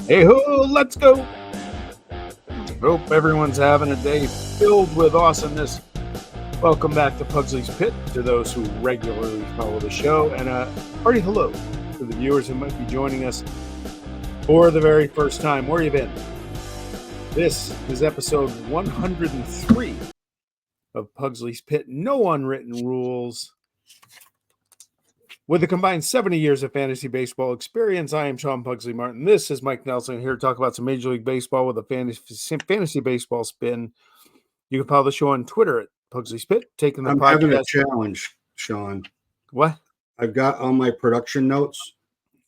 Hey ho, let's go. Hope everyone's having a day filled with awesomeness. Welcome back to Pugsley's Pit to those who regularly follow the show, and a hearty hello to the viewers who might be joining us for the very first time. Where you been? This is episode 103 of Pugsley's Pit. No unwritten rules. With a combined 70 years of fantasy baseball experience, I am Sean Pugsley Martin. This is Mike Nelson here to talk about some Major League Baseball with a fantasy baseball spin. You can follow the show on Twitter at Pugsley's Pit. Taking the I'm podcast. having a challenge, Sean. What? I've got all my production notes.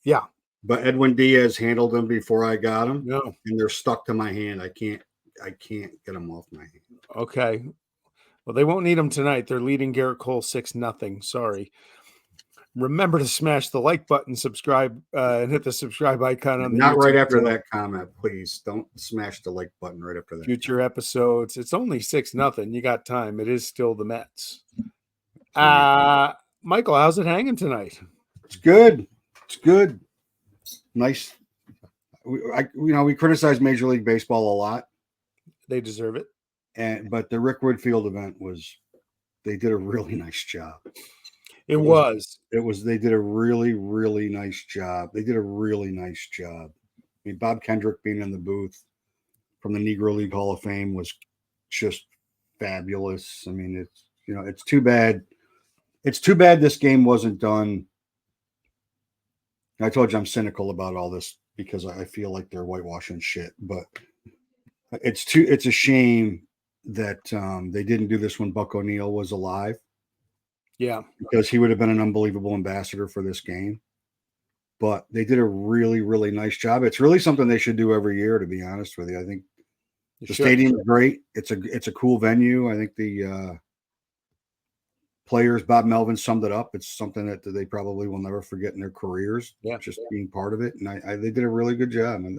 Yeah. But Edwin Diaz handled them before I got them. No. And they're stuck to my hand. I can't get them off my hand. Okay. Well, they won't need them tonight. They're leading Garrett Cole 6-0. Sorry. Remember to smash the like button, subscribe, and hit the subscribe icon on the Not YouTube right after channel. that comment, please. Don't smash the like button right after that. Future episodes. It's only 6-0. You got time. It is still the Mets. Michael, how's it hanging tonight? It's good. It's good. Nice. We criticize Major League Baseball a lot. They deserve it. But the Rick Woodfield event they did a really nice job. They did a really, really nice job. They did a really nice job. I mean, Bob Kendrick being in the booth from the Negro League Hall of Fame was just fabulous. I mean, it's too bad. It's too bad this game wasn't done. I told you I'm cynical about all this because I feel like they're whitewashing shit, but it's a shame that they didn't do this when Buck O'Neil was alive. Yeah. Because he would have been an unbelievable ambassador for this game. But they did a really, really nice job. It's really something they should do every year, to be honest with you. I think the stadium is great. It's a cool venue. I think the players, Bob Melvin summed it up. It's something that they probably will never forget in their careers. Yeah. Just being part of it. And they did a really good job. And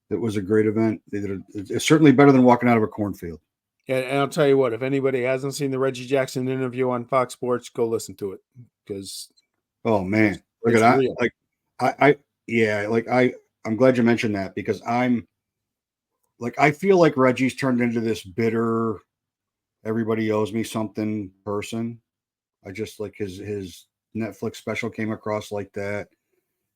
it was a great event. It's certainly better than walking out of a cornfield. And I'll tell you what, if anybody hasn't seen the Reggie Jackson interview on Fox Sports, go listen to it because oh man, look at that! I'm glad you mentioned that because I feel like Reggie's turned into this bitter, everybody owes me something person. I just like his Netflix special came across like that,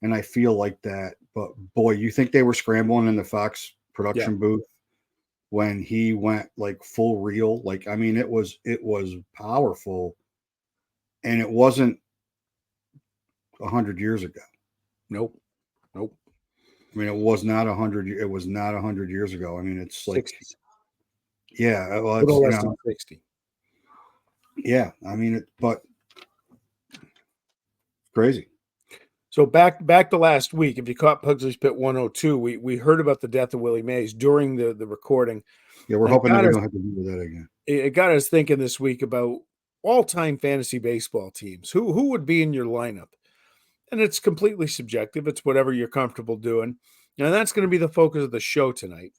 and I feel like that. But boy, you think they were scrambling in the Fox production booth when he went like full reel? Like, I mean, it was powerful, and it wasn't 100 years ago. Nope. I mean, it was not 100. It was not 100 years ago. I mean, it's like 60. Yeah, well, it's less than 60. Yeah, I mean, but crazy. So back to last week, if you caught Pugsley's Pit 102, we heard about the death of Willie Mays during the recording. Yeah, we're hoping that we don't have to do that again. It got us thinking this week about all-time fantasy baseball teams. Who would be in your lineup? And it's completely subjective. It's whatever you're comfortable doing. And that's going to be the focus of the show tonight.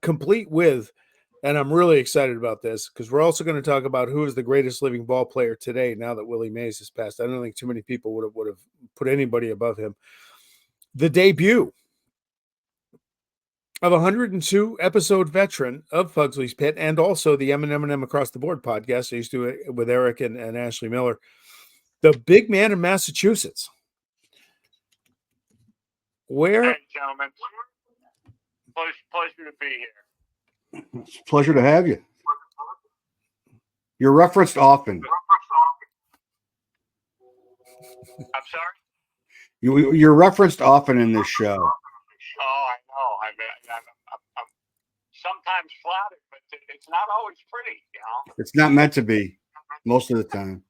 Complete with, and I'm really excited about this because we're also going to talk about who is the greatest living ball player today now that Willie Mays has passed. I don't think too many people would have put anybody above him. The debut of 102 episode veteran of Pugsley's Pit and also the M&M Across the Board podcast I used to do with Eric and Ashley Miller. The big man in Massachusetts. Hey, gentlemen. Pleasure to be here. It's a pleasure to have you. You're referenced often. I'm sorry? You're referenced often in this show. Oh, I know. I'm sometimes flattered, but it's not always pretty, you know? It's not meant to be most of the time.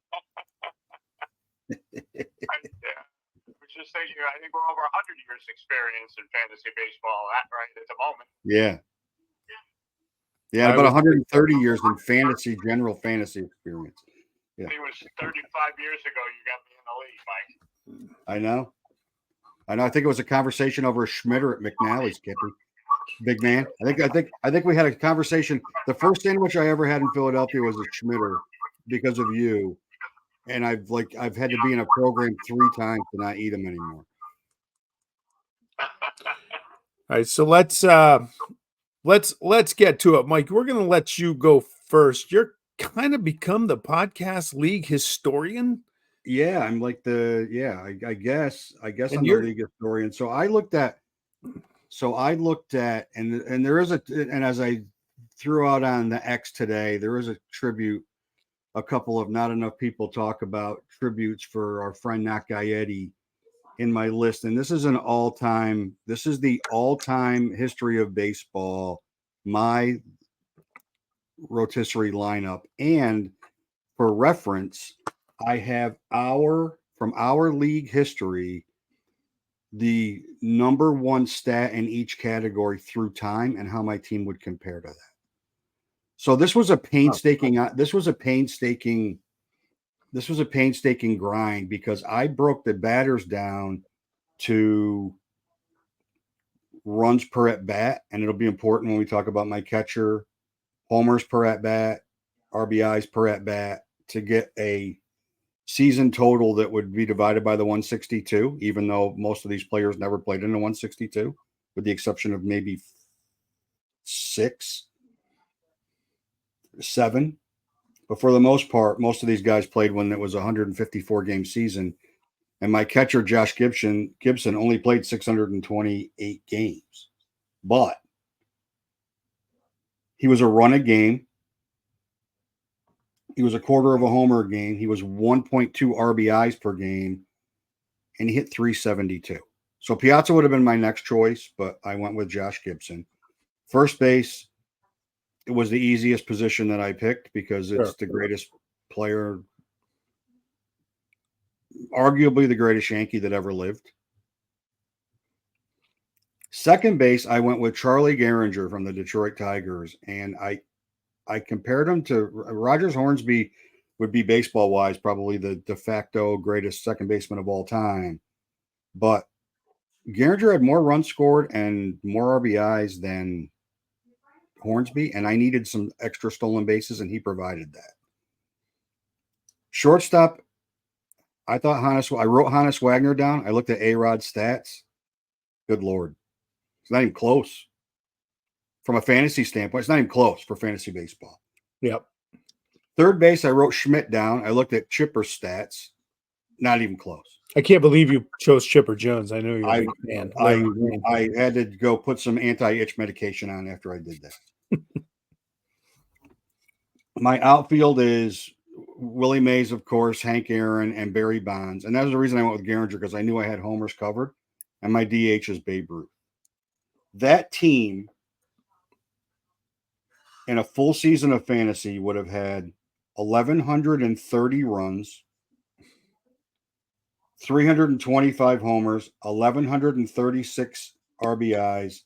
Just thinking, I think we're over 100 years experience in fantasy baseball right at the moment. Yeah. Yeah, about 130 years in general fantasy experience. Yeah. I think it was 35 years ago you got me in the league, Mike. I know. I think it was a conversation over a Schmitter at McNally's, Kippy. Big man. I think we had a conversation. The first sandwich I ever had in Philadelphia was a Schmitter because of you. And I've had to be in a program 3 times to not eat them anymore. All right, so let's get to it, Mike. We're going to let you go first. You're kind of become the podcast league historian. Yeah, I'm like I guess And I'm the league historian. So I looked at, and there is and as I threw out on the X today, there is a tribute. A couple of not enough people talk about tributes for our friend Nakayeti in my list, and this is the all-time history of baseball, my rotisserie lineup. And for reference, I have from our league history, the number one stat in each category through time and how my team would compare to that. So this was a painstaking grind because I broke the batters down to runs per at bat, and it'll be important when we talk about my catcher, homers per at bat, RBIs per at bat, to get a season total that would be divided by the 162, even though most of these players never played in the 162, with the exception of maybe 6, 7. But for the most part, most of these guys played when it was a 154 game season. And my catcher, Josh Gibson only played 628 games. But he was a run a game. He was a quarter of a homer a game. He was 1.2 RBIs per game. And he hit 372. So Piazza would have been my next choice, but I went with Josh Gibson. First base, it was the easiest position that I picked because it's the greatest player, arguably the greatest Yankee that ever lived. Second base, I went with Charlie Gehringer from the Detroit Tigers, and I compared him to Rogers Hornsby. Would be baseball-wise probably the de facto greatest second baseman of all time. But Gehringer had more runs scored and more RBIs than Hornsby, and I needed some extra stolen bases, and he provided that. Shortstop, I wrote Hannes Wagner down. I looked at A-Rod's stats. Good Lord. It's not even close. From a fantasy standpoint, it's not even close for fantasy baseball. Yep. Third base, I wrote Schmidt down. I looked at Chipper's stats. Not even close. I can't believe you chose Chipper Jones. I know you're a big fan. I had to go put some anti-itch medication on after I did that. My outfield is Willie Mays, of course, Hank Aaron, and Barry Bonds. And that was the reason I went with Gehringer, because I knew I had homers covered. And my DH is Babe Ruth. That team, in a full season of fantasy, would have had 1,130 runs, 325 homers, 1,136 RBIs,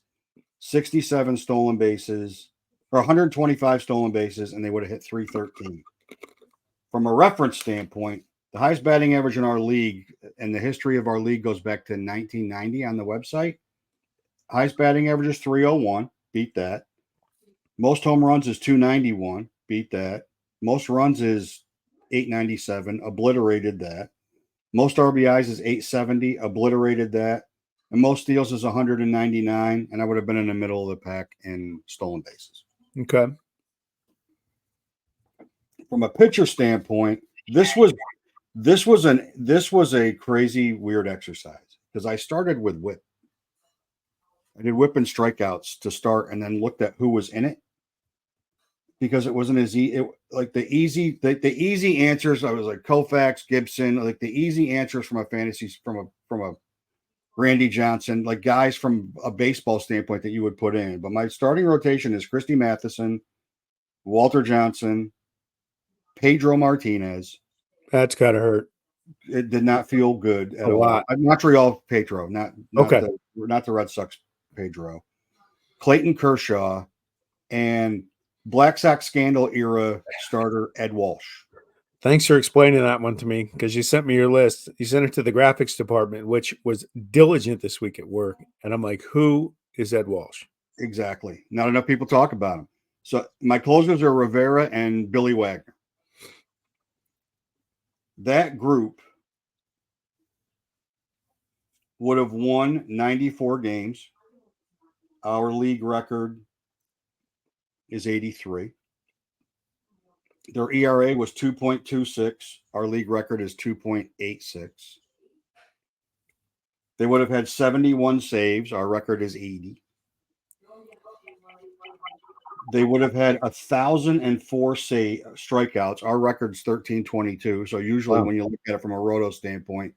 67 stolen bases, or 125 stolen bases, and they would have hit 313. From a reference standpoint, the highest batting average in our league, and the history of our league goes back to 1990 on the website. Highest batting average is 301. Beat that. Most home runs is 291. Beat that. Most runs is 897. Obliterated that. Most RBIs is 870. Obliterated that. And most steals is 199. And I would have been in the middle of the pack in stolen bases. Okay. From a pitcher standpoint, this was a crazy, weird exercise because I started with whip. I did whip and strikeouts to start, and then looked at who was in it because it wasn't as easy. The easy answers. I was like Koufax, Gibson, like the easy answers from a fantasy from a Randy Johnson, like guys from a baseball standpoint that you would put in. But my starting rotation is Christy Matheson, Walter Johnson, Pedro Martinez. That's gotta hurt. It did not feel good at all. Montreal Pedro, not the Red Sox Pedro. Clayton Kershaw and Black Sox scandal era starter Ed Walsh. Thanks for explaining that one to me, because you sent me your list. You sent it to the graphics department, which was diligent this week at work. And I'm like, who is Ed Walsh? Exactly. Not enough people talk about him. So my closers are Rivera and Billy Wagner. That group would have won 94 games. our league record is 83. Their ERA was 2.26. Our league record is 2.86. They would have had 71 saves. Our record is 80. They would have had 1,004 strikeouts. Our record's 1,322. So usually when you look at it from a roto standpoint,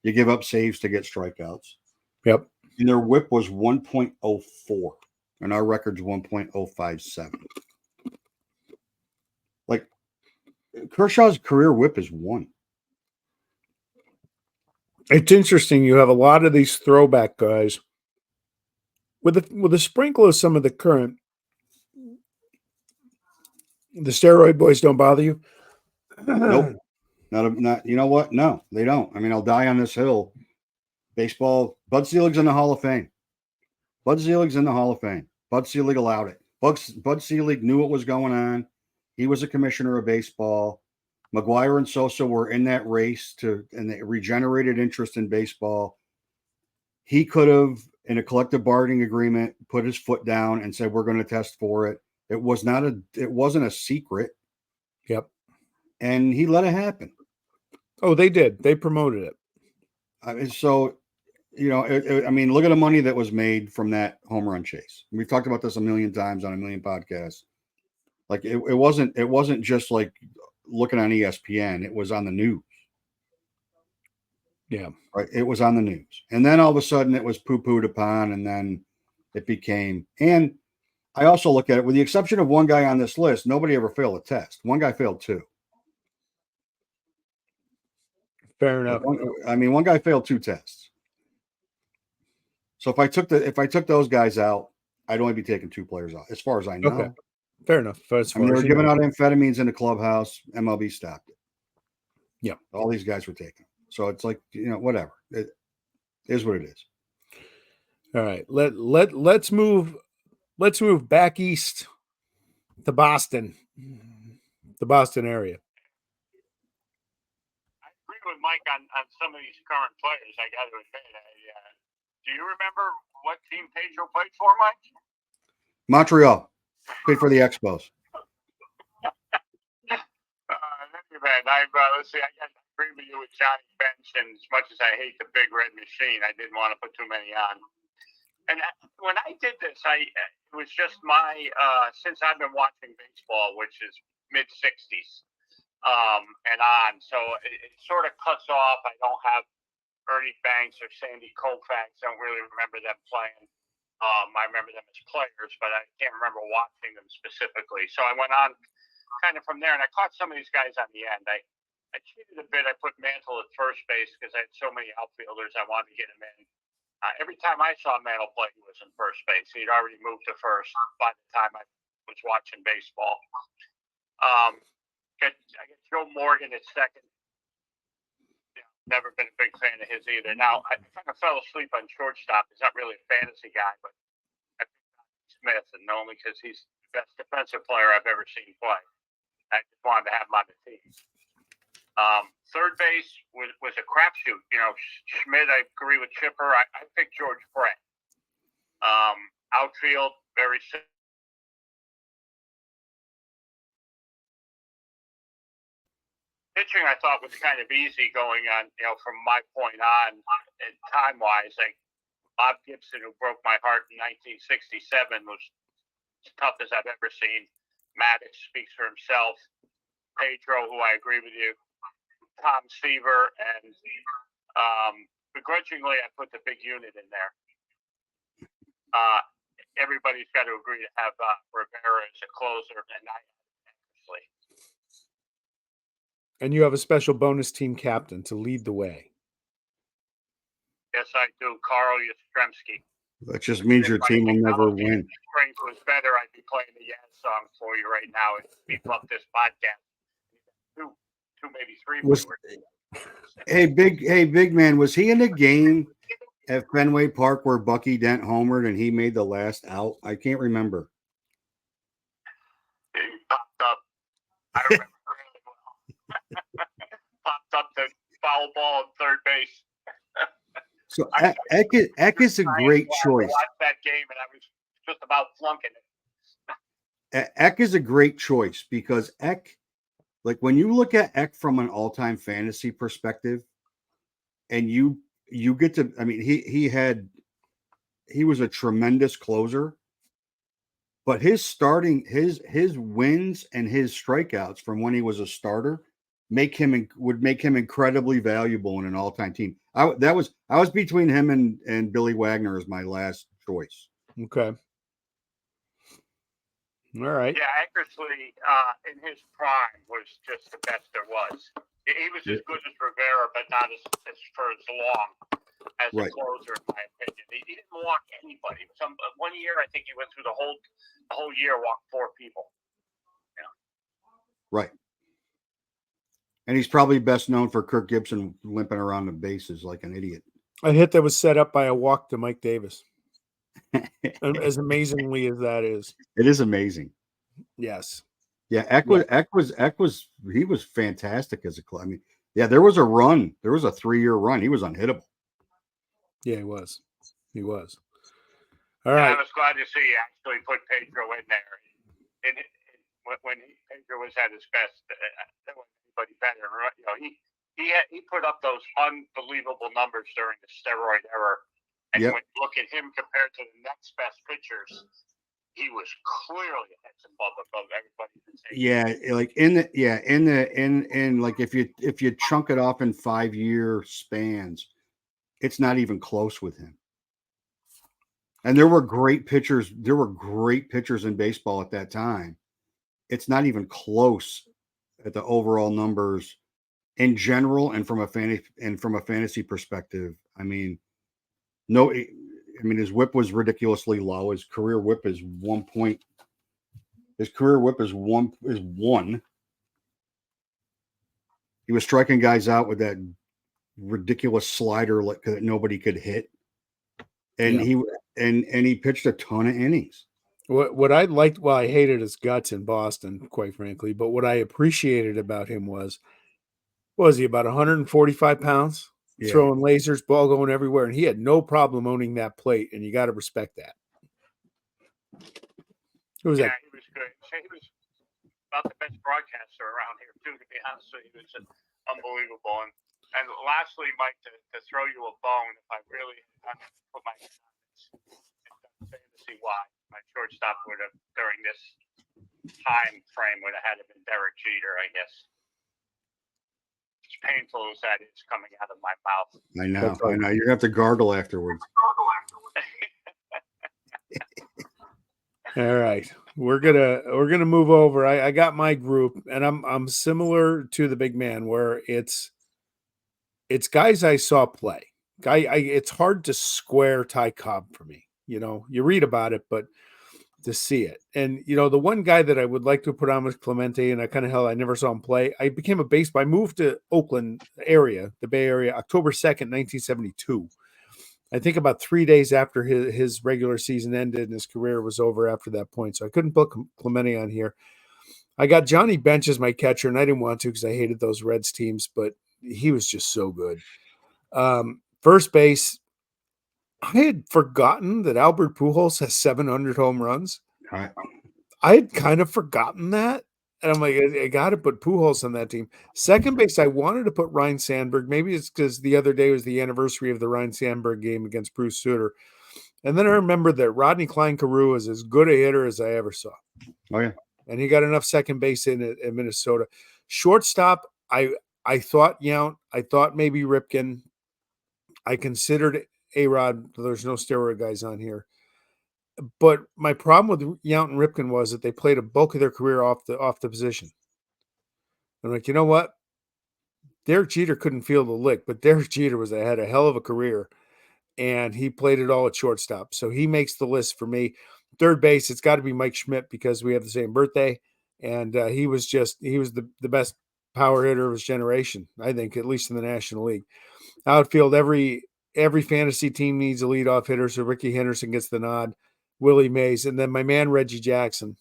you give up saves to get strikeouts. Yep. And their whip was 1.04, and our record's 1.057. Like Kershaw's career whip is 1. It's interesting. You have a lot of these throwback guys with a sprinkle of some of the current. The steroid boys don't bother you? Nope. Not. You know what? No, they don't. I mean, I'll die on this hill. Baseball. Bud Selig's in the Hall of Fame. Bud Selig's in the Hall of Fame. Bud Selig allowed it. Bud Selig knew what was going on. He was a commissioner of baseball. McGuire and Sosa were in that race and they regenerated interest in baseball. He could have, in a collective bargaining agreement, put his foot down and said, "We're going to test for it." It wasn't a secret. Yep. And he let it happen. Oh, they did. They promoted it. So, I mean, look at the money that was made from that home run chase. We've talked about this a million times on a million podcasts. Like it wasn't just like looking on ESPN. It was on the news. Yeah. Right. It was on the news. And then all of a sudden it was poo-pooed upon, and then it became, and I also look at it with the exception of one guy on this list, nobody ever failed a test. One guy failed 2. Fair enough. One guy failed 2 tests. So if I took those guys out, I'd only be taking 2 players out, as far as I know. Okay. Fair enough. They were giving out amphetamines in the clubhouse. MLB stopped it. Yeah. All these guys were taking. So it's like, whatever. It is what it is. All right. Let's move back east to Boston. The Boston area. I agree with Mike on some of these current players. I got to admit, do you remember what team Pedro played for, Mike? Montreal. Played for the Expos. Let's see. I agree with you with Johnny Bench, and as much as I hate the Big Red Machine, I didn't want to put too many on. And when I did this, it was just my since I've been watching baseball, which is mid '60s and on, so it sort of cuts off. I don't have Ernie Banks or Sandy Koufax. I don't really remember them playing. I remember them as players, but I can't remember watching them specifically. So I went on kind of from there, and I caught some of these guys on the end. I cheated a bit. I put Mantle at first base because I had so many outfielders. I wanted to get him in. Every time I saw Mantle play, he was in first base. He'd already moved to first by the time I was watching baseball. I got Joe Morgan at second. Never been a big fan of his either. Now, I kind of fell asleep on shortstop. He's not really a fantasy guy, but I picked Smith, and only because he's the best defensive player I've ever seen play. I just wanted to have him on the team. Third base was a crapshoot. Schmidt, I agree with Chipper. I picked George Brett. Outfield, very simple. Pitching, I thought, was kind of easy going on, from my point on, and time-wise. Like Bob Gibson, who broke my heart in 1967, was as tough as I've ever seen. Maddox speaks for himself. Pedro, who I agree with you. Tom Seaver, and begrudgingly, I put the big unit in there. Everybody's got to agree to have Rivera as a closer, and I obviously. And you have a special bonus team captain to lead the way. Yes, I do. Carl Yastrzemski. That just means your team will never win. If strength was better, I'd be playing the Yaz song for you right now. If we love this podcast. Two, maybe 3. Hey, big man, was he in the game at Fenway Park where Bucky Dent homered and he made the last out? I can't remember. He popped up. I remember really well. Popped up the foul ball at third base. So Eck is a great choice. I watched that game, and I was just about flunking it. Eck is a great choice because Eck, like when you look at Eck from an all-time fantasy perspective, and you get to, I mean, he was a tremendous closer, but his wins and his strikeouts from when he was a starter would make him incredibly valuable in an all-time team. I was between him and Billy Wagner as my last choice. Okay. All right. Yeah, Eckersley in his prime was just the best there was. He was as good as Rivera, but not as for as long as a closer, in my opinion. He didn't walk anybody. One year, I think he went through the whole year, walked 4 people. Yeah. Right. And he's probably best known for Kirk Gibson limping around the bases like an idiot. A hit that was set up by a walk to Mike Davis. As amazingly as that is. It is amazing. Yes. Yeah, Eck was fantastic as a club. I mean, yeah, there was a 3-year run. He was unhittable. Yeah, he was. All right. I was glad to see he actually put Pedro in there. And when Pedro was at his best, there wasn't anybody better. You know, he put up those unbelievable numbers during the steroid era. And when you look at him compared to the next best pitchers, he was clearly above everybody. Yeah, like like if you chunk it off in 5-year spans, it's not even close with him. And there were great pitchers. There were great pitchers in baseball at that time. It's not even close at the overall numbers in general, and from a fantasy perspective. I mean, his whip was ridiculously low. His career whip is 1. He was striking guys out with that ridiculous slider that nobody could hit. And he pitched a ton of innings. What I liked, well, I hated his guts in Boston, quite frankly, but what I appreciated about him was he about 145 pounds? Yeah. Throwing lasers, ball going everywhere, and he had no problem owning that plate, and you got to respect that. He was good. He was about the best broadcaster around here, too, to be honest with you. He was unbelievable. And lastly, Mike, to throw you a bone, if I really put my fantasy why, my shortstop would have, during this time frame, would have had to been Derek Jeter, I guess. As painful as that is coming out of my mouth. I know. You're going to have to gargle afterwards. All right. We're gonna move over. I got my group, and I'm similar to the big man where it's guys I saw play. It's hard to square Ty Cobb for me. You know, you read about it, but to see it. And, you know, the one guy that I would like to put on was Clemente, and I never saw him play. I moved to Oakland area, the Bay Area, October 2nd, 1972. I think about 3 days after his regular season ended and his career was over after that point. So I couldn't put Clemente on here. I got Johnny Bench as my catcher, and I didn't want to because I hated those Reds teams, but he was just so good. First base, I had forgotten that Albert Pujols has 700 home runs. Right. I had kind of forgotten that. And I'm like, I got to put Pujols on that team. Second base, I wanted to put Ryan Sandberg. Maybe it's because the other day was the anniversary of the Ryan Sandberg game against Bruce Sutter. And then I remembered that Rodney Klein-Carew is as good a hitter as I ever saw. Oh, yeah. And he got enough second base in at Minnesota. Shortstop, I thought Yount. I thought maybe Ripken. I considered A-Rod. There's no steroid guys on here. But my problem with Yount and Ripken was that they played a bulk of their career off the position. I'm like, you know what? Derek Jeter couldn't feel the lick, but Derek Jeter had a hell of a career, and he played it all at shortstop. So he makes the list for me. Third base, it's got to be Mike Schmidt because we have the same birthday, and he was the best power hitter of his generation, I think, at least in the National League. Outfield, every fantasy team needs a leadoff hitter, so Ricky Henderson gets the nod. Willie Mays, and then my man Reggie Jackson.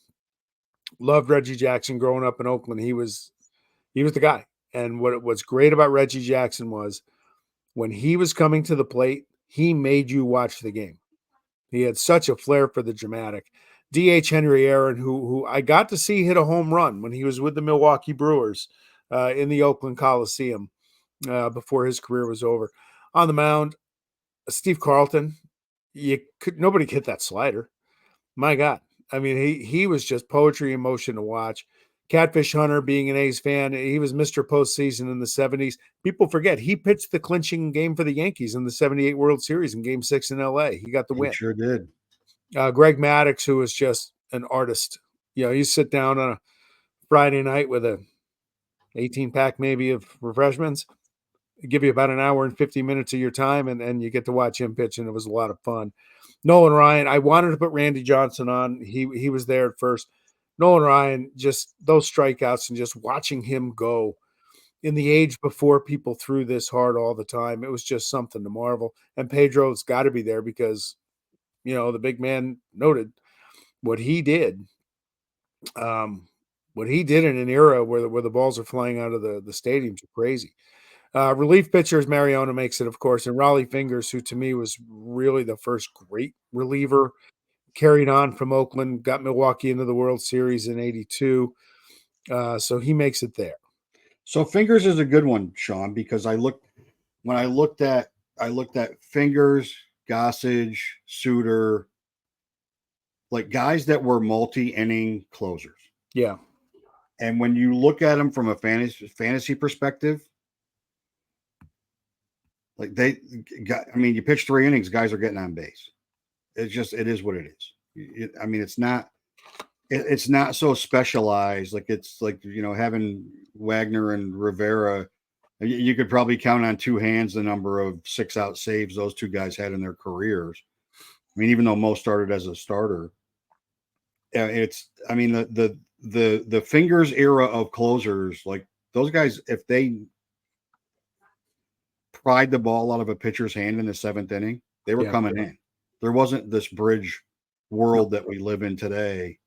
Loved Reggie Jackson growing up in Oakland. He was the guy. And what's great about Reggie Jackson was when he was coming to the plate, he made you watch the game. He had such a flair for the dramatic. D.H. Henry Aaron, who I got to see hit a home run when he was with the Milwaukee Brewers in the Oakland Coliseum before his career was over. On the mound, Steve Carlton, nobody could hit that slider. My God. I mean, he was just poetry in motion to watch. Catfish Hunter, being an A's fan, he was Mr. Postseason in the 70s. People forget he pitched the clinching game for the Yankees in the 78 World Series in Game 6 in LA. He got the win. He sure did. Greg Maddux, who was just an artist. You sit down on a Friday night with a 18-pack maybe of refreshments, give you about an hour and 50 minutes of your time, and you get to watch him pitch, and it was a lot of fun. Nolan Ryan, I wanted to put Randy Johnson on. He was there at first. Nolan Ryan, just those strikeouts and just watching him go in the age before people threw this hard all the time, it was just something to marvel. And Pedro's got to be there because, the big man noted what he did. What he did in an era where the balls are flying out of the stadiums are crazy. Relief pitchers, Mariano makes it, of course, and Raleigh Fingers, who to me was really the first great reliever, carried on from Oakland, got Milwaukee into the World Series in '82. So he makes it there. So Fingers is a good one, Sean, because I looked at Fingers, Gossage, Suter, like guys that were multi-inning closers. Yeah. And when you look at them from a fantasy perspective, like you pitch 3 innings, guys are getting on base. It is what it is. It's not so specialized. Like it's like, having Wagner and Rivera, you could probably count on 2 hands the number of 6-out saves those 2 guys had in their careers. I mean, even though Mo started as a starter, the Fingers era of closers, like those guys, if they pried the ball out of a pitcher's hand in the 7th inning, they were coming in. There wasn't this bridge world that we live in today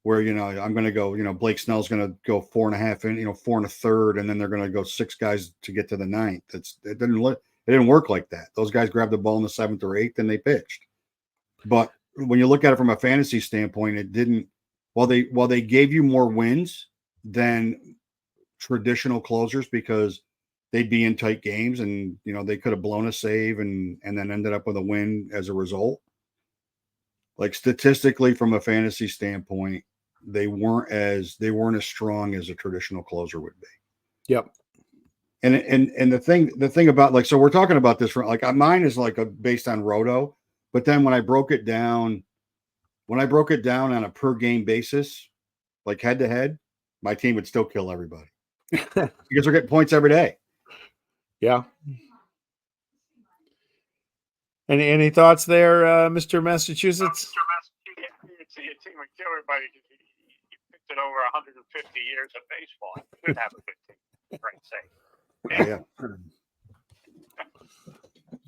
where, I'm going to go, Blake Snell's going to go 4.5 4 1/3, and then they're going to go 6 guys to get to the 9th. It didn't work like that. Those guys grabbed the ball in the 7th or 8th and they pitched. But when you look at it from a fantasy standpoint, it didn't. While they gave you more wins than traditional closers because they'd be in tight games and they could have blown a save and then ended up with a win as a result. Like statistically, from a fantasy standpoint, they weren't as strong as a traditional closer would be. Yep. And the thing about, like, so we're talking about this for, like, mine is like based on Roto, but then when I broke it down on a per game basis, like head to head, my team would still kill everybody because we're getting points every day. Yeah. Any thoughts there, Mr. Massachusetts? Your team would kill everybody because you picked it over 150 years of baseball. You should have a good team, for Christ's sake. Yeah.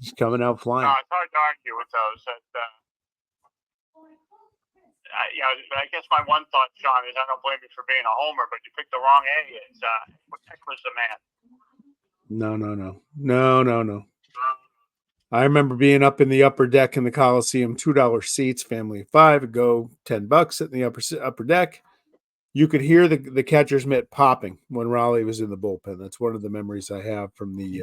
Just coming out flying. No, it's hard to argue with those. I guess my one thought, Sean, is I don't blame you for being a homer, but you picked the wrong A. It's what the heck was the man? No. I remember being up in the upper deck in the Coliseum, $2 seats, family of 5, would go $10 in the upper deck. You could hear the catcher's mitt popping when Raleigh was in the bullpen. That's one of the memories I have from the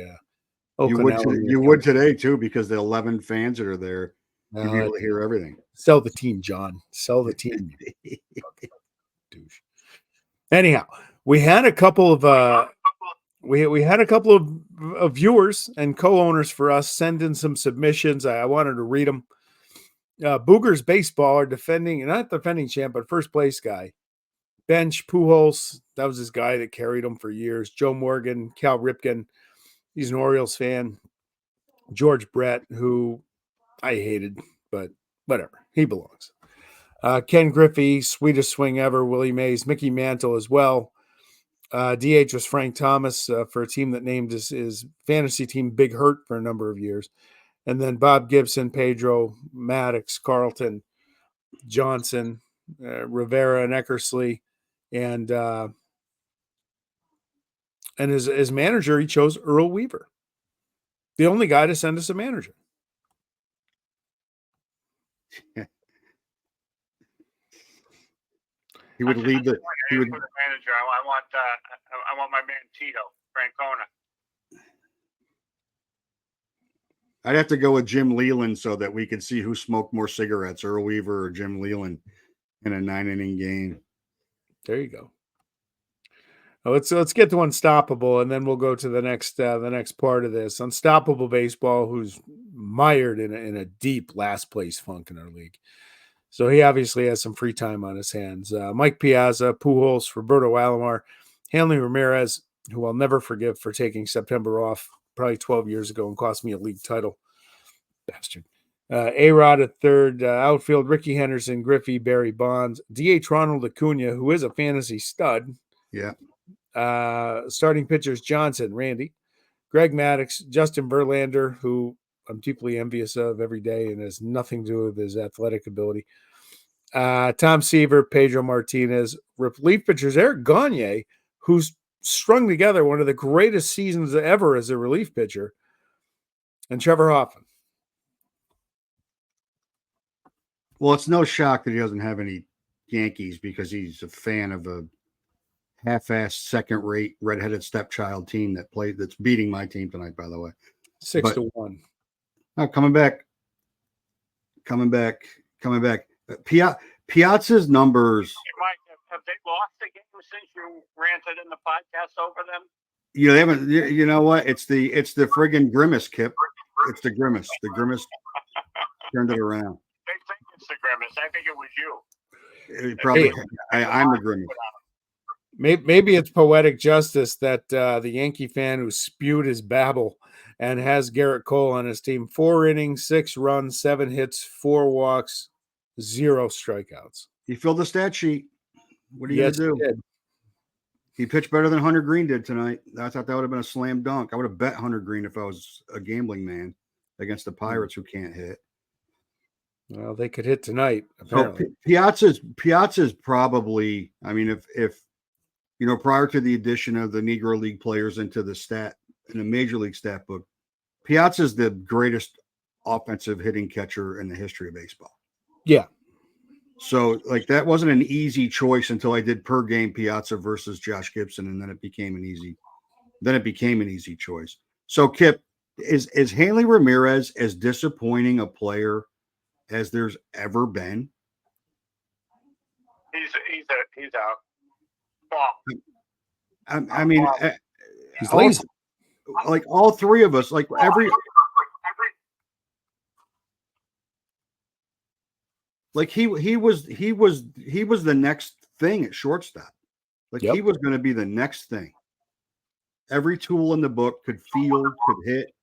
Oakland. You would today too, because the 11 fans that are there, you'd be able to hear everything. Sell the team, John. Sell the team. Douche. Anyhow, we had a couple of we had a couple of viewers and co-owners for us send in some submissions. I wanted to read them. Boogers Baseball are not defending champ, but first place guy. Bench Pujols, that was his guy that carried him for years. Joe Morgan, Cal Ripken, he's an Orioles fan. George Brett, who I hated, but whatever, he belongs. Ken Griffey, sweetest swing ever. Willie Mays, Mickey Mantle as well. DH was Frank Thomas for a team that named his fantasy team Big Hurt for a number of years. And then Bob Gibson, Pedro, Maddux, Carlton, Johnson, Rivera, and Eckersley. And his manager, he chose Earl Weaver, the only guy to send us a manager. He would lead the. He would. For the manager. I want my man Tito Francona. I'd have to go with Jim Leland so that we could see who smoked more cigarettes, Earl Weaver or Jim Leland, in a 9-inning game. There you go. Let's get to Unstoppable, and then we'll go to the next part of this. Unstoppable Baseball, who's mired in a deep last place funk in our league. So he obviously has some free time on his hands. Mike Piazza, Pujols, Roberto Alomar, Hanley Ramirez, who I'll never forgive for taking September off probably 12 years ago and cost me a league title. Bastard. A-Rod at third, outfield, Ricky Henderson, Griffey, Barry Bonds, DH Ronald Acuna, who is a fantasy stud. Yeah. Starting pitchers, Johnson, Randy, Greg Maddux, Justin Verlander, who I'm deeply envious of every day and has nothing to do with his athletic ability. Tom Seaver, Pedro Martinez, relief pitchers, Eric Gagne, who's strung together one of the greatest seasons ever as a relief pitcher, and Trevor Hoffman. Well, it's no shock that he doesn't have any Yankees because he's a fan of a half-assed, second-rate, redheaded stepchild team that's beating my team tonight, by the way. 6-1. Coming back. Piazza's numbers. Hey, Mike, have they lost the game since you ranted in the podcast over them? They haven't. You know what? It's the friggin' grimace, Kip. It's the grimace. The grimace turned it around. They think it's the grimace. I think it was you. Probably. I'm the grimace. Maybe it's poetic justice that the Yankee fan who spewed his babble and has Garrett Cole on his team. 4 innings, 6 runs, 7 hits, 4 walks, 0 strikeouts. He filled the stat sheet. What are you going to do? He did. He pitched better than Hunter Green did tonight. I thought that would have been a slam dunk. I would have bet Hunter Green if I was a gambling man against the Pirates who can't hit. Well, they could hit tonight, apparently. So Piazza's probably, I mean, if prior to the addition of the Negro League players into the Major League stat book, Piazza's the greatest offensive hitting catcher in the history of baseball. Yeah. So, that wasn't an easy choice until I did per game Piazza versus Josh Gibson, and then it became an easy choice. So, Kip, is Hanley Ramirez as disappointing a player as there's ever been? He's a bomb. I mean, he's lazy. All three of us, he was the next thing at shortstop. Yep. He was going to be the next thing. Every tool in the book could field, could hit.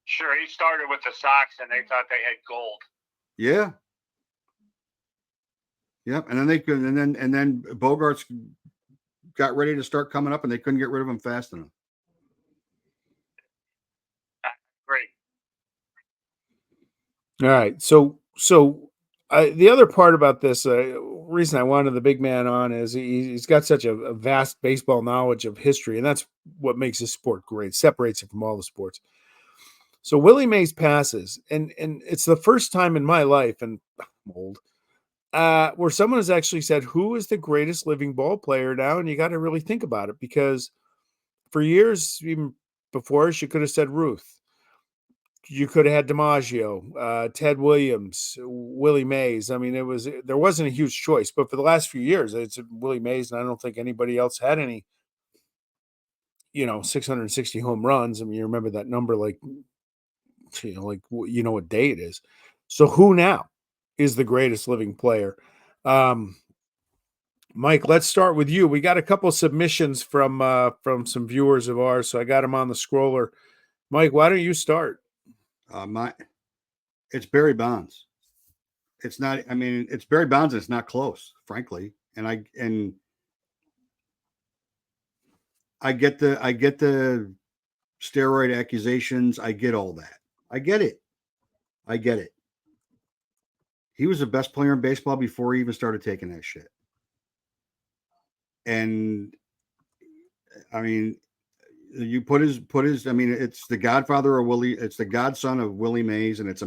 Sure, he started with the Sox, and they thought they had gold. Yeah. Yep, and then Bogarts got ready to start coming up, and they couldn't get rid of him fast enough. Great. All right, so the other part about this, reason I wanted the big man on is he's got such a vast baseball knowledge of history, and that's what makes this sport great. Separates it from all the sports. So Willie Mays passes, and it's the first time in my life, and I'm old, where someone has actually said, who is the greatest living ball player now? And you got to really think about it, because for years, even before, you could have said Ruth. You could have had DiMaggio, Ted Williams, Willie Mays. I mean, there wasn't a huge choice, but for the last few years, it's Willie Mays, and I don't think anybody else had any, 660 home runs. I mean, you remember that number, what day it is. So who now is the greatest living player? Mike, let's start with you. We got a couple of submissions from some viewers of ours, so I got them on the scroller. Mike, why don't you start? It's Barry Bonds. It's not. I mean, it's Barry Bonds, and it's not close, frankly. And I get the steroid accusations. I get all that. I get it. He was the best player in baseball before he even started taking that shit. And I mean, you put his, I mean, it's the godfather of Willie, it's the godson of Willie Mays, and it's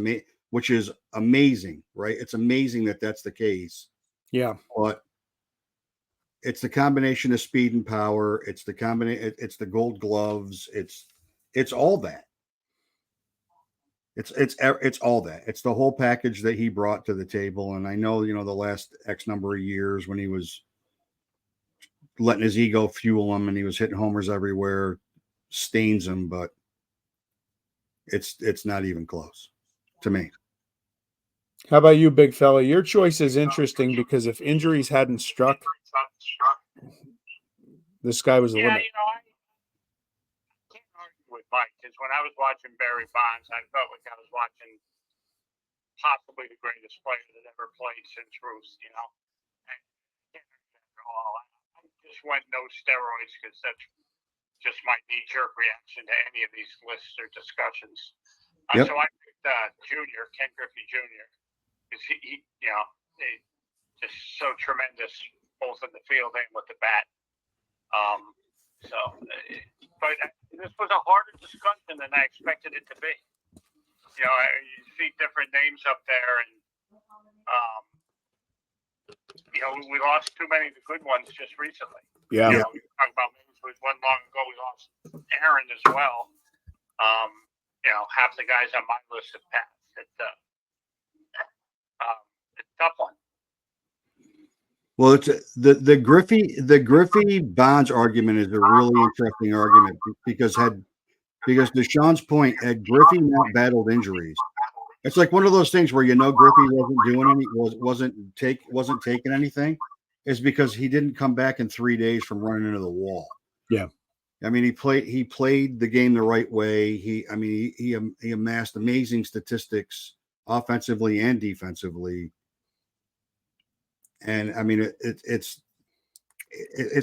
which is amazing, right? It's amazing that that's the case. Yeah. But it's the combination of speed and power. It's the it's the gold gloves. It's all that. It's all that. It's the whole package that he brought to the table. And I know, the last X number of years when he was letting his ego fuel him and he was hitting homers everywhere stains him, but it's not even close to me. How about you, big fella? Your choice is interesting because if injuries hadn't struck, this guy was the limit. I can't argue with Mike because when I was watching Barry Bonds, I felt like I was watching possibly the greatest player that ever played since Bruce. And I can't argue that at all. I just went no steroids because that's just my knee-jerk reaction to any of these lists or discussions. So I picked Junior, Ken Griffey Jr. because he just so tremendous both in the field and with the bat. But this was a harder discussion than I expected it to be. You see different names up there, and we lost too many of the good ones just recently. Yeah. We were talking about Mays was one long ago. We lost Aaron as well. Half the guys on my list have passed. It's a tough one. Well, it's the Griffey Bonds argument is a really interesting argument because to Sean's point, had Griffey not battled injuries, it's like one of those things where Griffey wasn't doing wasn't taking anything, is because he didn't come back in 3 days from running into the wall. Yeah. I mean, he played the game the right way. He amassed amazing statistics offensively and defensively. And I mean, it's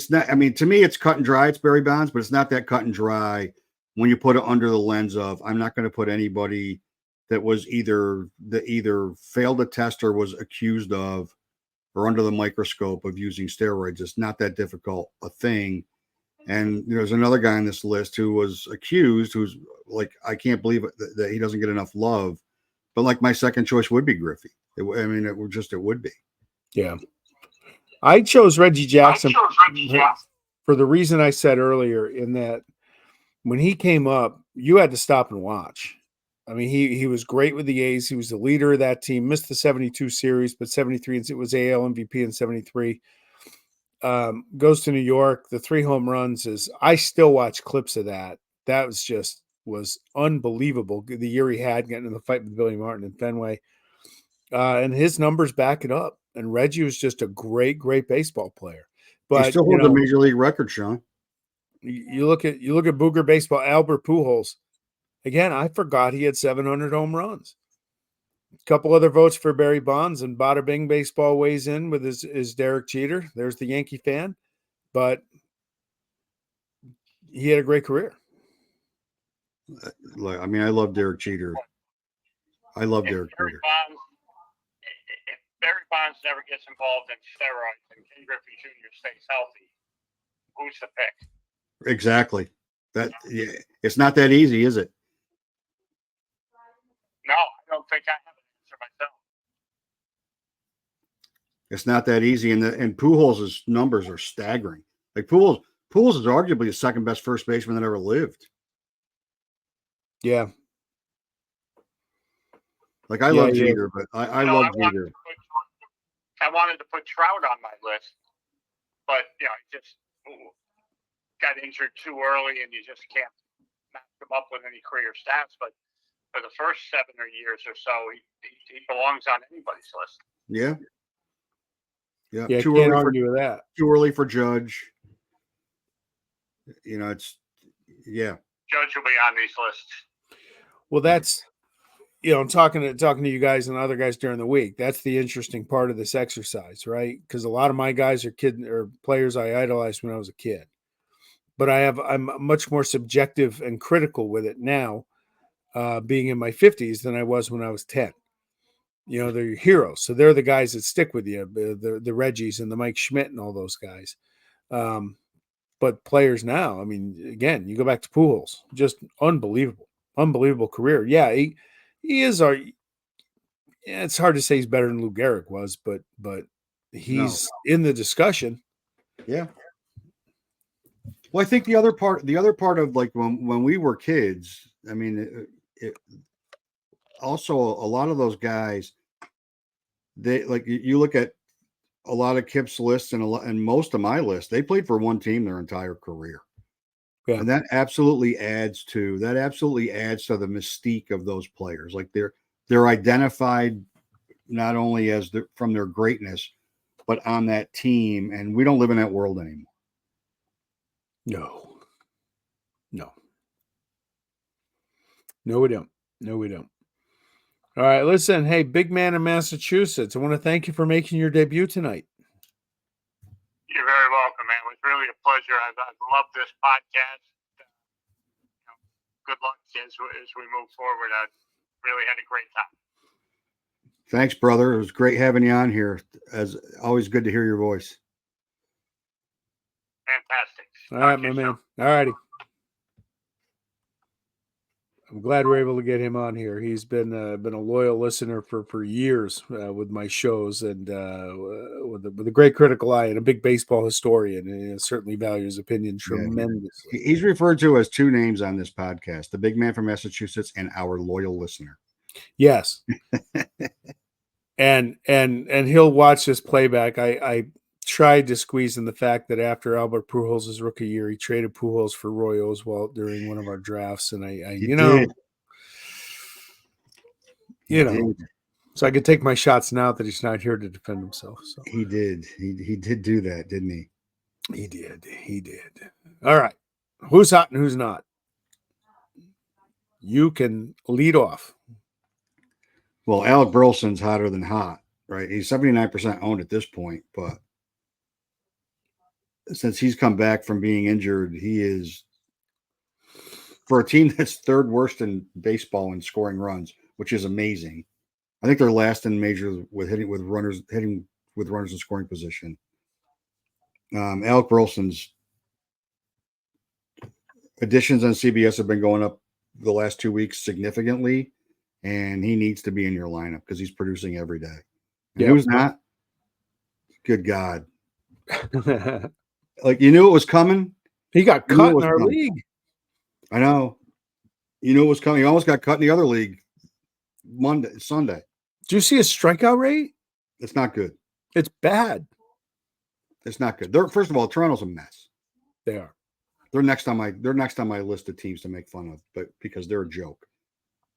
not, I mean, to me, it's cut and dry. It's Barry Bonds, but it's not that cut and dry when you put it under the lens of, I'm not going to put anybody that was either failed a test or was accused of, or under the microscope of using steroids. It's not that difficult a thing. And there's another guy on this list who was accused, who's like, I can't believe that he doesn't get enough love. But like my second choice would be Griffey. It would be. Yeah. I chose Reggie Jackson for the reason I said earlier, in that when he came up, you had to stop and watch. I mean, he was great with the A's. He was the leader of that team, missed the 72 series, but 73, it was AL MVP in 73. Goes to New York. The 3 home runs I still watch clips of that. That was unbelievable. The year he had getting in the fight with Billy Martin in Fenway. And his numbers back it up. And Reggie was just a great, great baseball player. But he still holds a major league record, Sean. You look at Booger baseball, Albert Pujols. Again, I forgot he had 700 home runs. A couple other votes for Barry Bonds, and Bada Bing baseball weighs in with his Derek Jeter. There's the Yankee fan, but he had a great career. I mean, I love Derek Jeter. I love Derek Jeter. If Barry Bonds never gets involved in steroids and Ken Griffey Jr. stays healthy, who's the pick? Exactly. It's not that easy, is it? No, I don't think I have an answer myself. It's not that easy, and Pujols' numbers are staggering. Like Pujols is arguably the second best first baseman that ever lived. Yeah. Like I love Jeter, but I love Jeter. I wanted to put Trout on my list, but he just got injured too early, and you just can't match him up with any career stats. But for the first 7 years or so, he belongs on anybody's list. Yeah. Yeah. Yeah, can't argue with that. Too early for Judge. Judge will be on these lists. Well, that's I'm talking to you guys and other guys during the week. That's the interesting part of this exercise, right? Because a lot of my guys are players I idolized when I was a kid. But I'm much more subjective and critical with it now, being in my 50s than I was when I was 10. They're your heroes. So they're the guys that stick with you, the Reggies and the Mike Schmidt and all those guys. But players now, I mean, again, you go back to Pujols, just unbelievable career. Yeah, he is Yeah, it's hard to say he's better than Lou Gehrig was, but he's in the discussion. Yeah. Well, I think the other part of like when we were kids, I mean, also a lot of those guys, they like you look at a lot of Kip's lists and most of my lists, they played for one team their entire career. Yeah. And that absolutely adds to the mystique of those players. Like they're identified not only as from their greatness, but on that team. And we don't live in that world anymore. No, we don't. All right, listen. Hey, big man in Massachusetts, I want to thank you for making your debut tonight. You're very welcome, man. It was really a pleasure. I've loved this podcast. Good luck as we move forward. I really had a great time. Thanks, brother. It was great having you on here. As always, good to hear your voice. Fantastic. All right, my man. All righty. I'm glad we're able to get him on here. He's been a loyal listener for years with my shows, and with a great critical eye and a big baseball historian, and certainly values opinion tremendously. He's referred to as two names on this podcast: the big man from Massachusetts and our loyal listener. Yes, and he'll watch this playback. I tried to squeeze in the fact that after Albert Pujols' rookie year, he traded Pujols for Roy Oswalt during one of our drafts, and so I could take my shots now that he's not here to defend himself. So he did. He did do that, didn't he? He did. All right, who's hot and who's not? You can lead off. Well, Alec Burleson's hotter than hot, right? He's 79% owned at this point, but since he's come back from being injured, he is, for a team that's third worst in baseball in scoring runs, which is amazing. I think they're last in majors with hitting with runners in scoring position. Alec Burleson's additions on CBS have been going up the last 2 weeks significantly, and he needs to be in your lineup because he's producing every day. And who's not? Good God. Like, you knew it was coming. He got cut in our league. I know. You knew it was coming. He almost got cut in the other league Sunday. Do you see his strikeout rate? It's not good. It's bad. It's not good. First of all, Toronto's a mess. They are. They're next on my list of teams to make fun of, but because they're a joke.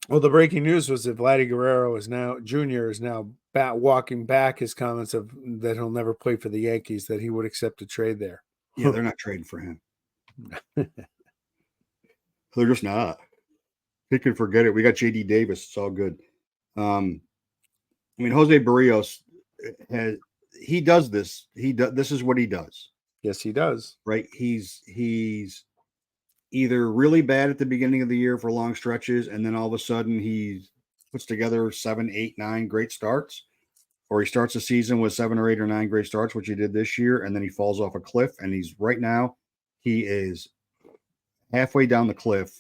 Well, the breaking news was that Vladdy Guerrero Jr. is now walking back his comments of that he'll never play for the Yankees, that he would accept a trade there. Yeah, they're not trading for him. They're just not. He can forget it. We got JD Davis. It's all good. I mean, Jose Barrios he does this. This is what he does. Yes, he does. Right. He's either really bad at the beginning of the year for long stretches, and then all of a sudden he puts together 7, 8, 9 great starts, or he starts the season with 7 or 8 or 9 great starts, which he did this year, and then he falls off a cliff. And he is halfway down the cliff.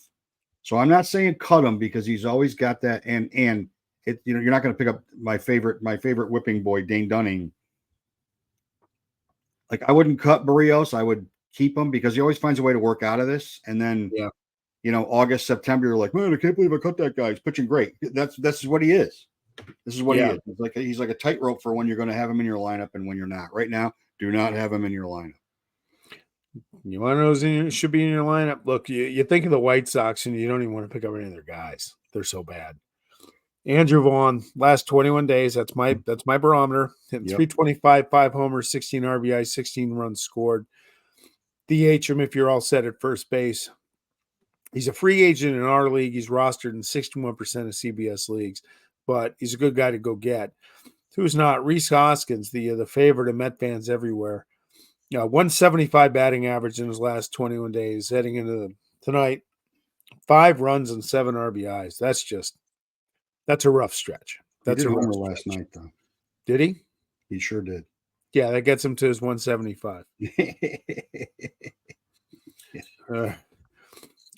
So I'm not saying cut him because he's always got that, and it, you're not going to pick up my favorite whipping boy, Dane Dunning. Like, I wouldn't cut Barrios. I would keep him because he always finds a way to work out of this. And then, August, September, you're like, man, I can't believe I cut that guy. He's pitching great. That's what he is. This is what he is. He's like a tightrope for when you're going to have him in your lineup and when you're not. Right now, do not have him in your lineup. You want to know who should be in your lineup? Look, you think of the White Sox and you don't even want to pick up any of their guys. They're so bad. Andrew Vaughn, last 21 days, that's my barometer. Hitting 325, 5 homers, 16 RBI, 16 runs scored. DH him if you're all set at first base. He's a free agent in our league. He's rostered in 61% of CBS leagues, but he's a good guy to go get. Who's not? Rhys Hoskins, the favorite of Met fans everywhere. 175 batting average in his last 21 days. Heading into tonight, 5 runs and 7 RBIs. That's a rough stretch. That's a rough stretch. Last night, though. Did he? He sure did. Yeah, that gets him to his 175.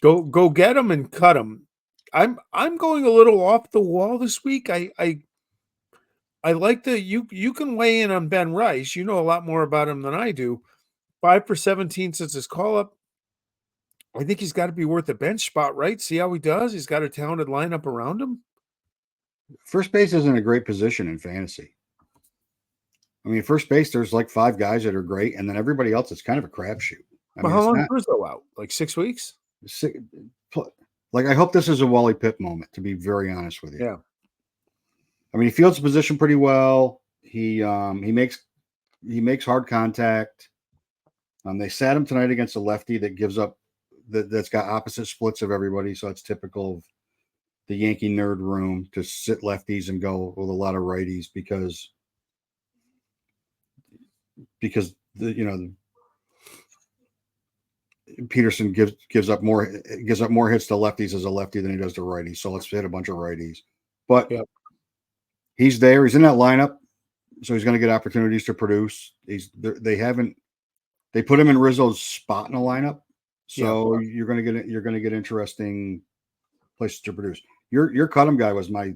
Go get him and cut him. I'm going a little off the wall this week. I I like the you can weigh in on Ben Rice. You know a lot more about him than I do. 5 for 17 since his call up. I think he's got to be worth a bench spot, right? See how he does. He's got a talented lineup around him. First base isn't a great position in fantasy. I mean, first base, there's like 5 guys that are great, and then everybody else is kind of a crapshoot. But how long is Rizzo out? Like 6 weeks? Like, I hope this is a Wally Pipp moment, to be very honest with you. Yeah. I mean, he fields the position pretty well. He makes hard contact. They sat him tonight against a lefty that gives up that's got opposite splits of everybody, so it's typical of the Yankee nerd room to sit lefties and go with a lot of righties because Peterson gives up more hits to lefties as a lefty than he does to righties. So let's hit a bunch of righties. But he's there. He's in that lineup, so he's going to get opportunities to produce. They put him in Rizzo's spot in the lineup, so you're going to get interesting places to produce. Your Cut'em guy was my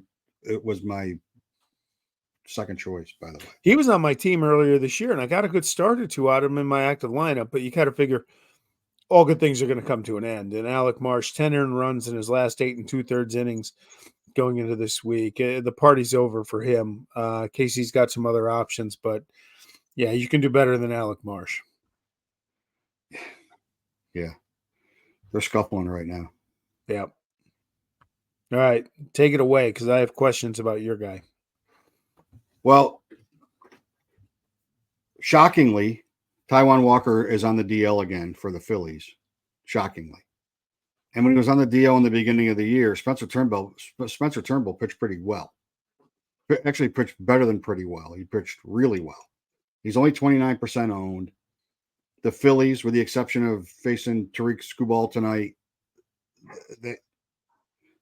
second choice, by the way. He was on my team earlier this year, and I got a good start or two out of him in my active lineup. But you kind of figure all good things are going to come to an end. And Alec Marsh, 10 earned runs in his last 8 2/3 innings going into this week. The party's over for him. Casey's got some other options, but yeah, you can do better than Alec Marsh. Yeah. They're scuffling right now. Yeah. All right. Take it away because I have questions about your guy. Well, shockingly, Taijuan Walker is on the DL again for the Phillies. Shockingly. And when he was on the DL in the beginning of the year, Spencer Turnbull pitched pretty well. Actually pitched better than pretty well. He pitched really well. He's only 29% owned. The Phillies, with the exception of facing Tariq Skubal tonight,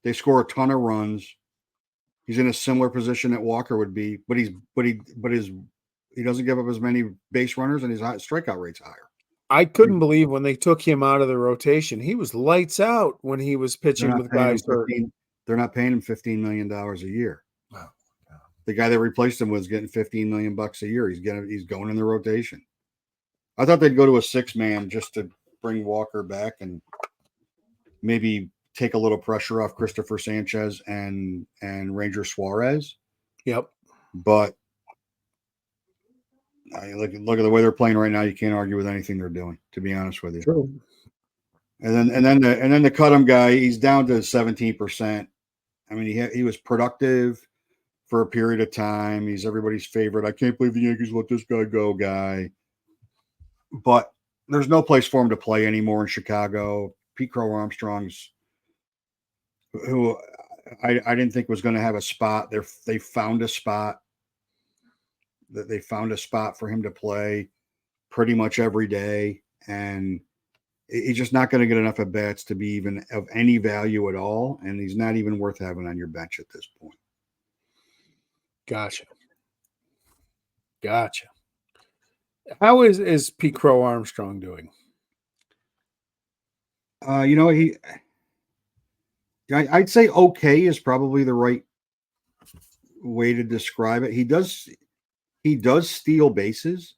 they score a ton of runs. He's in a similar position that Walker would be, but he doesn't give up as many base runners, and his strikeout rate's higher. I couldn't believe when they took him out of the rotation. He was lights out when he was pitching with guys hurt. They're not paying him $15 million a year. Wow. The guy that replaced him was getting $15 million a year. He's going in the rotation. I thought they'd go to a 6-man just to bring Walker back and maybe take a little pressure off Christopher Sanchez and Ranger Suarez. Yep. But look at the way they're playing right now. You can't argue with anything they're doing, to be honest with you. True. And then the Cut'em guy, he's down to 17%. I mean, he was productive for a period of time. He's everybody's favorite. I can't believe the Yankees let this guy go guy. But there's no place for him to play anymore in Chicago. Pete Crow Armstrong's, who I didn't think was going to have a spot. They found a spot. They found a spot for him to play pretty much every day, and he's just not going to get enough at bats to be even of any value at all. And he's not even worth having on your bench at this point. Gotcha. How is Pete Crow Armstrong doing? I'd say okay is probably the right way to describe it. He does steal bases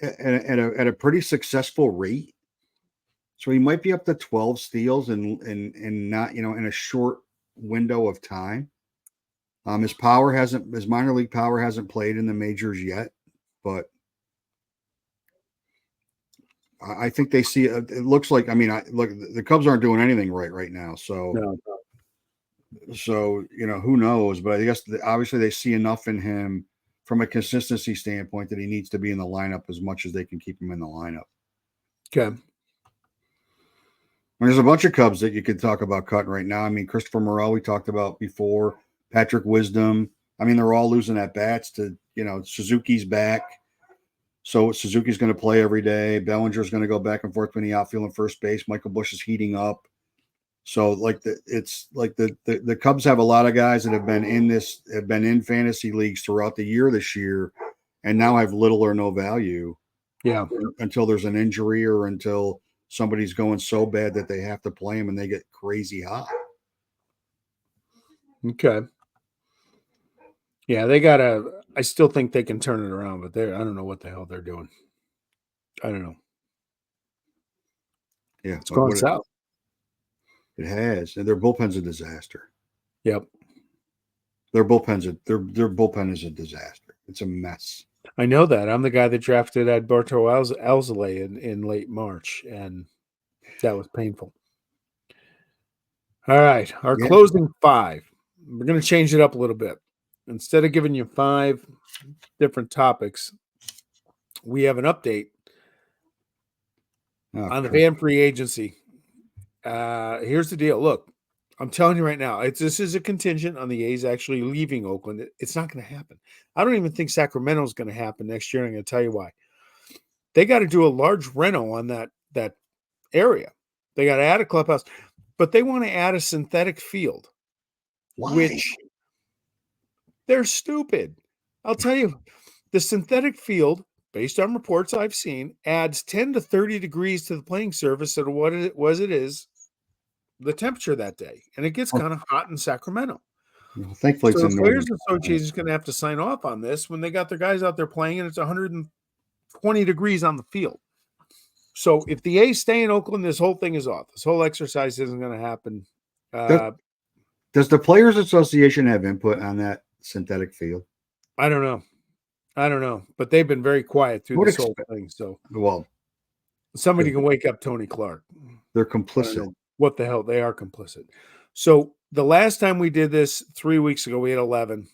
at a pretty successful rate. So he might be up to 12 steals and not, in a short window of time. His minor league power hasn't played in the majors yet, but I think they see it looks like, look, the Cubs aren't doing anything right now. So, who knows, but I guess obviously they see enough in him from a consistency standpoint that he needs to be in the lineup as much as they can keep him in the lineup. Okay. There's a bunch of Cubs that you could talk about cutting right now. I mean, Christopher Morel, we talked about before, Patrick Wisdom. I mean, they're all losing at bats to, Suzuki's back. So Suzuki's going to play every day. Bellinger's going to go back and forth between the outfield and first base. Michael Busch is heating up. So the Cubs have a lot of guys that have been in fantasy leagues throughout the year this year, and now have little or no value. Yeah. Until there's an injury or until somebody's going so bad that they have to play him and they get crazy hot. Okay. Yeah, they gotta. I still think they can turn it around, but I don't know what the hell they're doing. I don't know. Yeah, It's gone south. It has, and their bullpen's a disaster. Yep. Their bullpen is a disaster. It's a mess. I know that. I'm the guy that drafted Alberto Alzolay in late March, and that was painful. All right, our closing 5. We're going to change it up a little bit. Instead of giving you 5 different topics, we have an update on the fan free agency. Here's the deal. Look, I'm telling you right now, this is a contingent on the A's actually leaving Oakland. It's not going to happen. I don't even think Sacramento is going to happen next year. And I'm going to tell you why. They got to do a large reno on that area. They got to add a clubhouse, but they want to add a synthetic field. Why? Which they're stupid. I'll tell you, the synthetic field, based on reports I've seen, adds 10 to 30 degrees to the playing surface at what it is the temperature that day, and it gets kind of hot in Sacramento. Thankfully, so the Players Association is going to have to sign off on this when they got their guys out there playing, and it's 120 degrees on the field. So if the A's stay in Oakland, this whole thing is off. This whole exercise isn't going to happen. Does the Players Association have input on that synthetic field? I don't know, but they've been very quiet through this whole thing. So, well, somebody can wake up Tony Clark. They're complicit. What the hell? They are complicit. So the last time we did this 3 weeks ago, we had 11.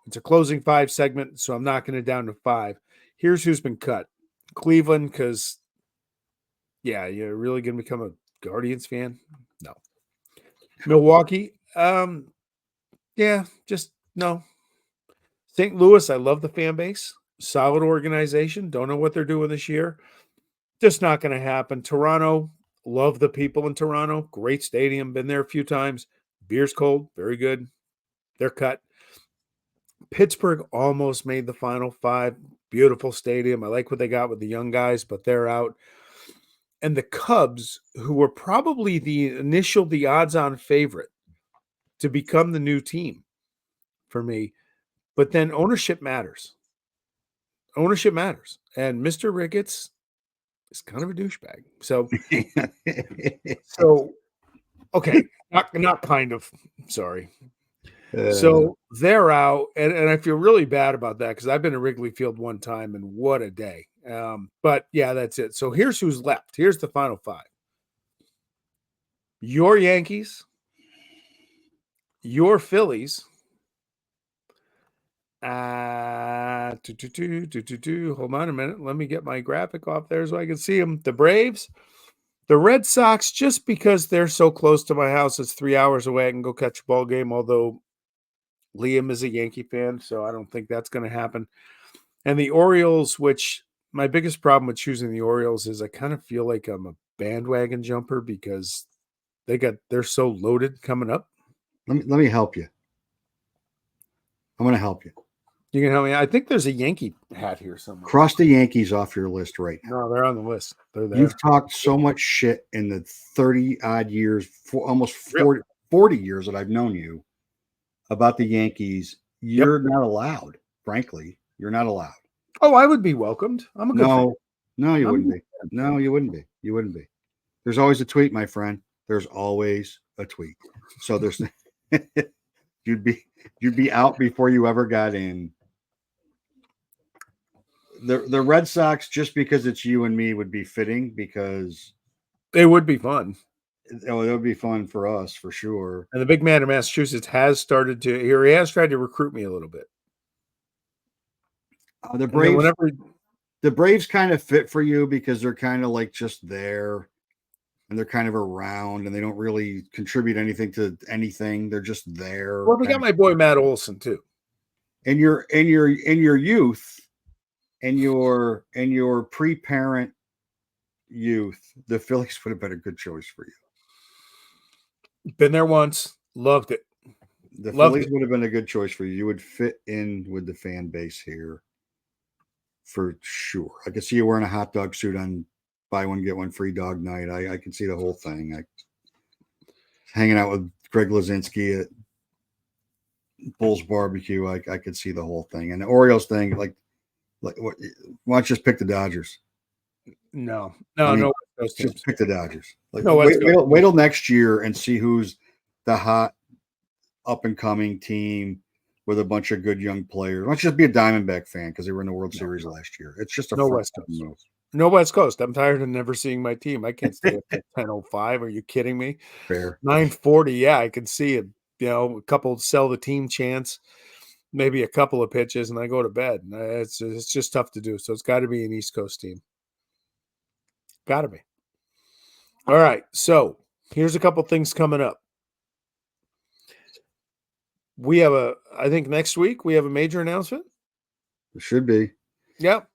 It's a closing 5 segment, so I'm knocking it down to 5. Here's who's been cut. Cleveland, because, yeah, you're really going to become a Guardians fan? No. Milwaukee, yeah, just no. St. Louis, I love the fan base. Solid organization. Don't know what they're doing this year. Just not going to happen. Toronto, love the people in Toronto. Great stadium. Been there a few times. Beer's cold. Very good. They're cut. Pittsburgh almost made the final 5. Beautiful stadium. I like what they got with the young guys, but they're out. And the Cubs, who were probably the odds-on favorite to become the new team for me. But then ownership matters. Ownership matters. And Mr. Ricketts is kind of a douchebag. So okay, not kind of. Sorry. So they're out, and I feel really bad about that because I've been to Wrigley Field one time, and what a day. But yeah, that's it. So here's who's left. Here's the final 5. Your Yankees, your Phillies. Hold on a minute. Let me get my graphic off there so I can see them. The Braves, the Red Sox, just because they're so close to my house, it's 3 hours away. I can go catch a ball game, although Liam is a Yankee fan, so I don't think that's going to happen. And the Orioles, which my biggest problem with choosing the Orioles is I kind of feel like I'm a bandwagon jumper because they're so loaded coming up. Let me help you. I'm going to help you. You can help me. I think there's a Yankee hat here somewhere. Cross the Yankees off your list right now. No, they're on the list. They're there. You've talked so much shit in the 30-odd years, almost 40 years that I've known you about the Yankees. You're not allowed, frankly. You're not allowed. Oh, I would be welcomed. I'm a good fan. No, you wouldn't be. No, you wouldn't be. You wouldn't be. There's always a tweet, my friend. There's always a tweet. So there's you'd be out before you ever got in. The Red Sox, just because it's you and me, would be fitting because it would be fun. It would be fun for us for sure. And the big man in Massachusetts has started to here. He has tried to recruit me a little bit. The Braves kind of fit for you because they're kind of like just there, and they're kind of around, and they don't really contribute anything to anything. They're just there. Well, we got my boy Matt Olson too. In your youth. And your pre-parent youth, the Phillies would have been a good choice for you. Been there once, loved it. The Phillies would have been a good choice for you. You would fit in with the fan base here for sure. I could see you wearing a hot dog suit on buy one get one free dog night. I can see the whole thing. Hanging out with Greg Lazinski at Bull's barbecue, I could see the whole thing. And the Orioles thing, like why don't you just pick the Dodgers? No. Just pick the Dodgers. Like, no, wait till next year and see who's the hot up and coming team with a bunch of good young players. Why don't you just be a Diamondback fan because they were in the World Series last year? It's just a West Coast. move. No West Coast. I'm tired of never seeing my team. I can't stay up at 10:05. Are you kidding me? Fair. 9:40. Yeah, I can see it. A couple sell the team chance, maybe a couple of pitches, and I go to bed. It's just tough to do. So it's got to be an East Coast team. Got to be. All right. So here's a couple things coming up. We have I think next week we have a major announcement. It should be. Yep.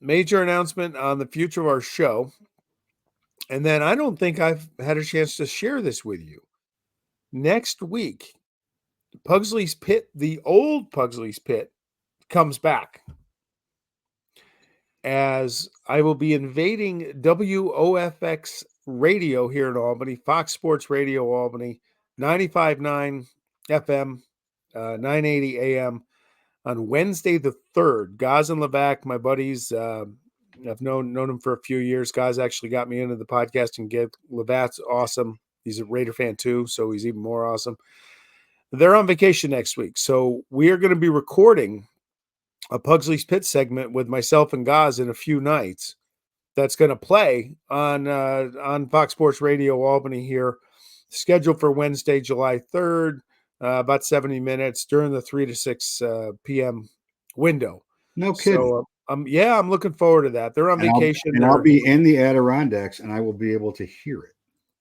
Major announcement on the future of our show. And then I don't think I've had a chance to share this with you. Next week, Pugsley's Pit, the old Pugsley's Pit, comes back. As I will be invading WOFX radio here in Albany, Fox Sports Radio Albany, 95.9 FM, 980 AM on Wednesday the 3rd. Gaz and Levac, my buddies, I've known them for a few years. Gaz actually got me into the podcasting gig. Levac's awesome. He's a Raider fan too, so he's even more awesome. They're on vacation next week, so we are going to be recording a Pugsley's Pit segment with myself and Gaz in a few nights. That's going to play on Fox Sports Radio Albany here, scheduled for Wednesday, July 3rd, about 70 minutes during the 3 to 6 p.m. window. No kidding. So, I'm looking forward to that. They're on vacation. I'll be in the Adirondacks, and I will be able to hear it.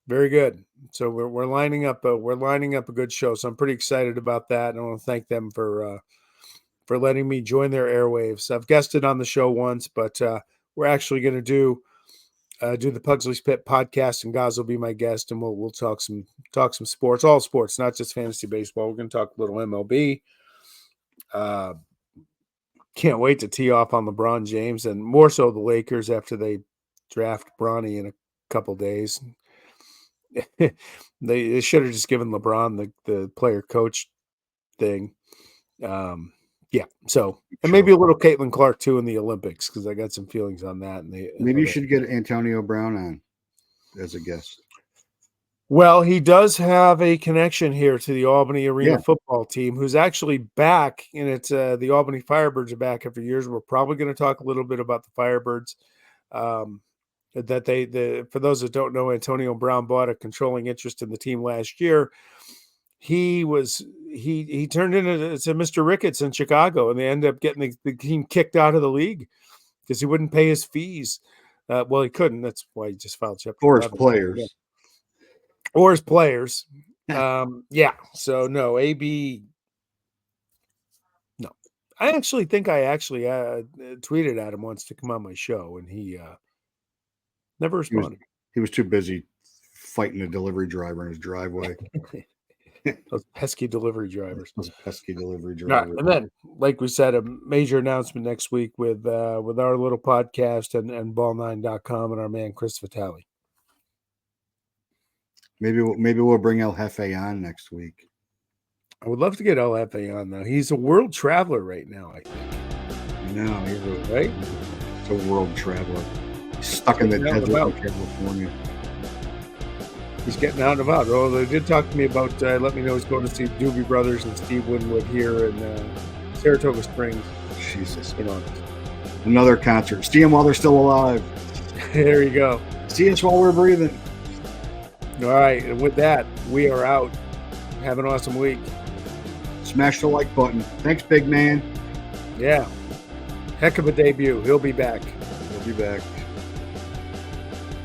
Very good. So we're lining up a good show. So I'm pretty excited about that, and I want to thank them for letting me join their airwaves. I've guested on the show once, but we're actually going to do the Pugsley's Pit podcast, and Gaz will be my guest, and we'll talk some sports, all sports, not just fantasy baseball. We're going to talk a little MLB. Can't wait to tee off on LeBron James, and more so the Lakers after they draft Bronny in a couple days. They should have just given LeBron the player coach thing. Yeah. So, and maybe a little Caitlin Clark too in the Olympics, because I got some feelings on that. And maybe you should get Antonio Brown on as a guest. Well, he does have a connection here to the Albany Arena football team, who's actually back, and it's the Albany Firebirds are back after years. We're probably going to talk a little bit about the Firebirds. For those that don't know, Antonio Brown bought a controlling interest in the team last year. He turned into Mr. Ricketts in Chicago, and they ended up getting the team kicked out of the league because he wouldn't pay his fees. Well, he couldn't. That's why he just filed Chapter 11. Or his players. Yeah. Or his players. So no, AB. No, I actually think I tweeted at him once to come on my show, and he never responded. He was too busy fighting a delivery driver in his driveway. Those pesky delivery drivers. Right. And then, like we said, a major announcement next week with our little podcast and ball9.com and our man Chris Vitale. Maybe we'll bring El Jefe on next week. I would love to get El Jefe on, though. He's a world traveler right now, I think. No, he's right? It's a world traveler. He's stuck in the desert of California. He's getting out and about. Oh, they did talk to me about, let me know he's going to see Doobie Brothers and Steve Winwood here in Saratoga Springs. Jesus. August. Another concert. See them while they're still alive. There you go. See us while we're breathing. All right. And with that, we are out. Have an awesome week. Smash the like button. Thanks, big man. Yeah. Heck of a debut. He'll be back. He'll be back.